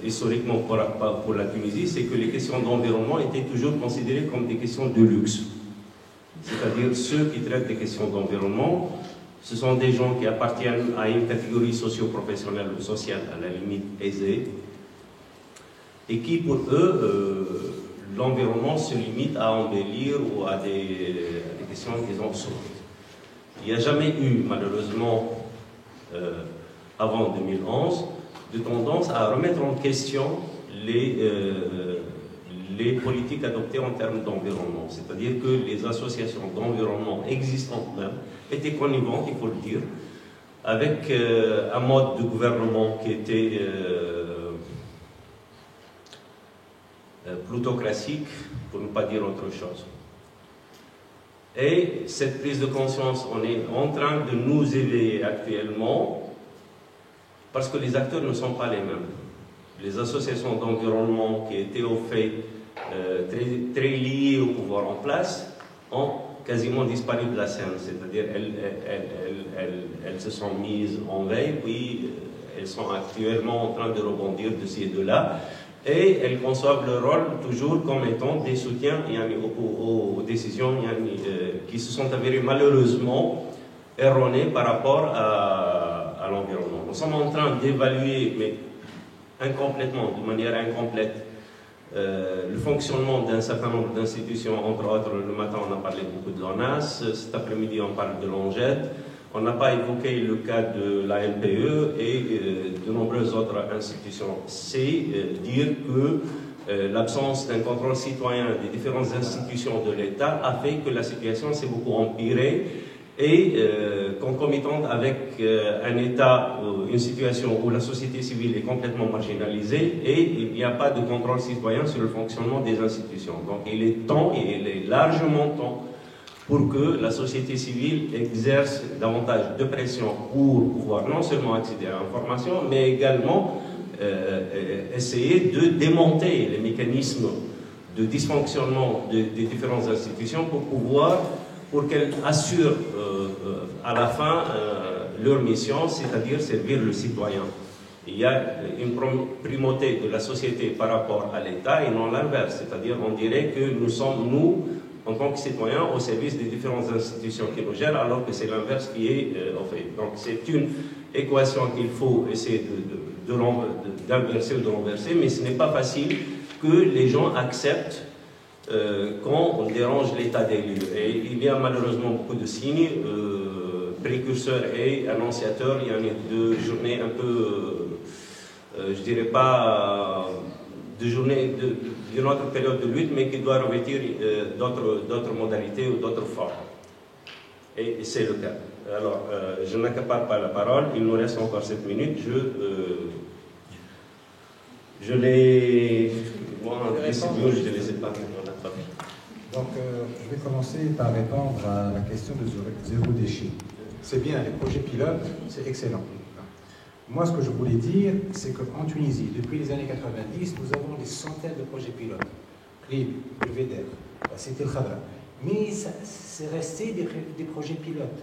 historiquement pour la Tunisie, c'est que les questions d'environnement étaient toujours considérées comme des questions de luxe. C'est-à-dire ceux qui traitent des questions d'environnement, ce sont des gens qui appartiennent à une catégorie socio-professionnelle ou sociale à la limite aisée, et qui pour eux, l'environnement se limite à embellir ou à des questions qu'ils ont soulevées. Il n'y a jamais eu, malheureusement, avant 2011, de tendance à remettre en question les politiques adoptées en termes d'environnement. C'est-à-dire que les associations d'environnement existantes même étaient connivantes, il faut le dire, avec un mode de gouvernement qui était plutocratique, pour ne pas dire autre chose. Et cette prise de conscience, on est en train de nous éveiller actuellement, parce que les acteurs ne sont pas les mêmes. Les associations d'environnement qui étaient au fait très liées au pouvoir en place ont quasiment disparu de la scène, c'est-à-dire elles se sont mises en veille, puis elles sont actuellement en train de rebondir de ci et de là, et elles conçoivent leur rôle toujours comme étant des soutiens aux décisions qui se sont avérées malheureusement erronées par rapport à l'environnement. Nous sommes en train d'évaluer, mais incomplètement, de manière incomplète, le fonctionnement d'un certain nombre d'institutions, entre autres, le matin on a parlé beaucoup de l'ONAS, cet après-midi on parle de l'ONGED, on n'a pas évoqué le cas de la LPE et de nombreuses autres institutions. C'est dire que l'absence d'un contrôle citoyen des différentes institutions de l'État a fait que la situation s'est beaucoup empirée et concomitante avec un État, une situation où la société civile est complètement marginalisée et il n'y a pas de contrôle citoyen sur le fonctionnement des institutions. Donc il est temps, et il est largement temps, pour que la société civile exerce davantage de pression pour pouvoir non seulement accéder à l'information, mais également essayer de démonter les mécanismes de dysfonctionnement des différentes institutions pour qu'elles assurent à la fin leur mission, c'est-à-dire servir le citoyen. Il y a une primauté de la société par rapport à l'État et non l'inverse, c'est-à-dire on dirait que nous sommes, nous, en tant que citoyens, au service des différentes institutions qui nous gèrent, alors que c'est l'inverse qui est fait. Donc c'est une équation qu'il faut essayer d'inverser ou de renverser, mais ce n'est pas facile que les gens acceptent quand on dérange l'état des lieux. Et il y a malheureusement beaucoup de signes précurseurs et annonciateurs. Il y en a de journées un peu, je dirais pas de journées d'une autre période de lutte, mais qui doit revêtir d'autres modalités ou d'autres formes. Et c'est le cas. Alors, je n'accapare pas la parole, il nous reste encore 7 minutes. Je les distribue, je les laisse pas. Donc, je vais commencer par répondre à la question de zéro déchet. C'est bien, les projets pilotes, c'est excellent. Moi, ce que je voulais dire, c'est qu'en Tunisie, depuis les années 90, nous avons des centaines de projets pilotes. Crib, le VEDER, la Cité Khadra. Mais c'est resté des projets pilotes.